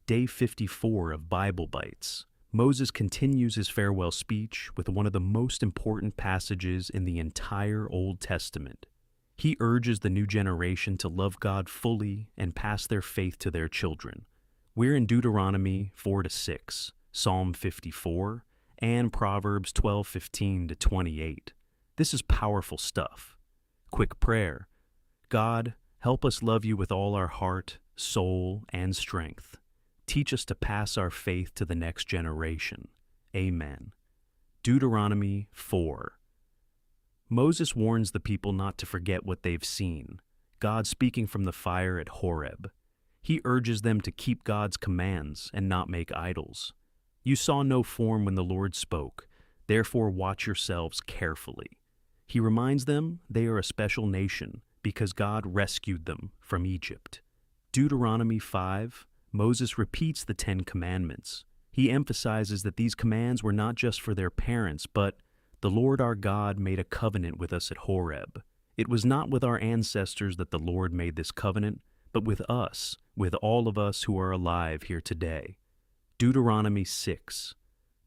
Day 54 of Bible Bites. Moses continues his farewell speech with one of the most important passages in the entire Old Testament. He urges the new generation to love God fully and pass their faith to their children. We're in Deuteronomy 4-6, Psalm 54, and Proverbs 12:15-28. This is powerful stuff. Quick prayer. God, help us love you with all our heart, soul, and strength. Teach us to pass our faith to the next generation. Amen. Deuteronomy 4. Moses warns the people not to forget what they've seen, God speaking from the fire at Horeb. He urges them to keep God's commands and not make idols. You saw no form when the Lord spoke, therefore watch yourselves carefully. He reminds them they are a special nation because God rescued them from Egypt. Deuteronomy 5. Moses repeats the 10 Commandments. He emphasizes that these commands were not just for their parents, but the Lord our God made a covenant with us at Horeb. It was not with our ancestors that the Lord made this covenant, but with us, with all of us who are alive here today. Deuteronomy 6.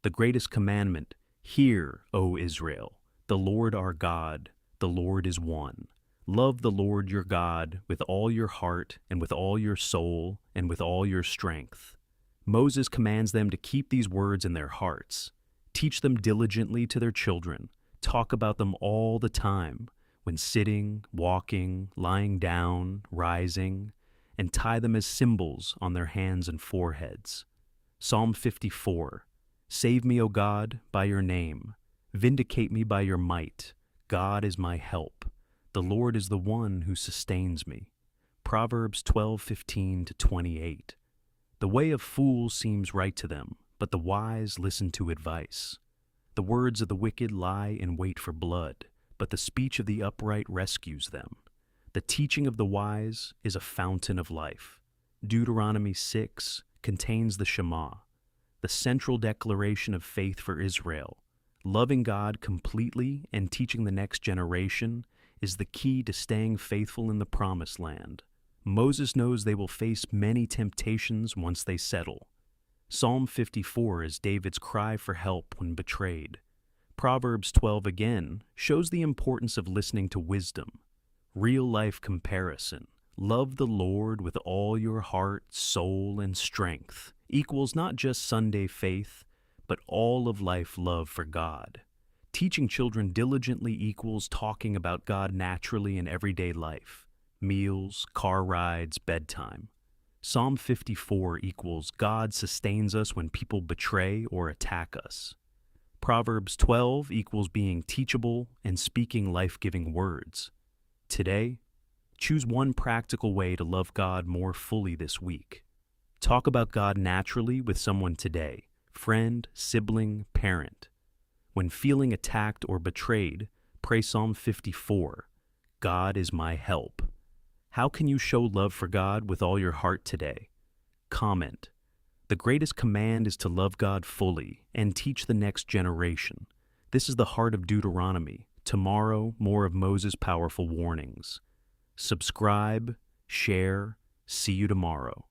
The greatest commandment, hear, O Israel, the Lord our God, the Lord is one. Love the Lord your God with all your heart and with all your soul and with all your strength. Moses commands them to keep these words in their hearts. Teach them diligently to their children. Talk about them all the time, when sitting, walking, lying down, rising, and tie them as symbols on their hands and foreheads. Psalm 54. Save me, O God, by your name. Vindicate me by your might. God is my help. The Lord is the one who sustains me. Proverbs 12:15-28. The way of fools seems right to them, but the wise listen to advice. The words of the wicked lie in wait for blood, but the speech of the upright rescues them. The teaching of the wise is a fountain of life. Deuteronomy 6 contains the Shema, the central declaration of faith for Israel. Loving God completely and teaching the next generation is the key to staying faithful in the Promised Land. Moses knows they will face many temptations once they settle. Psalm 54 is David's cry for help when betrayed. Proverbs 12 again shows the importance of listening to wisdom. Real-life comparison. Love the Lord with all your heart, soul, and strength equals not just Sunday faith, but all of life love for God. Teaching children diligently equals talking about God naturally in everyday life. Meals, car rides, bedtime. Psalm 54 equals God sustains us when people betray or attack us. Proverbs 12 equals being teachable and speaking life-giving words. Today, choose one practical way to love God more fully this week. Talk about God naturally with someone today, friend, sibling, parent. When feeling attacked or betrayed, pray Psalm 54, God is my help. How can you show love for God with all your heart today? Comment. The greatest command is to love God fully and teach the next generation. This is the heart of Deuteronomy. Tomorrow, more of Moses' powerful warnings. Subscribe, share, see you tomorrow.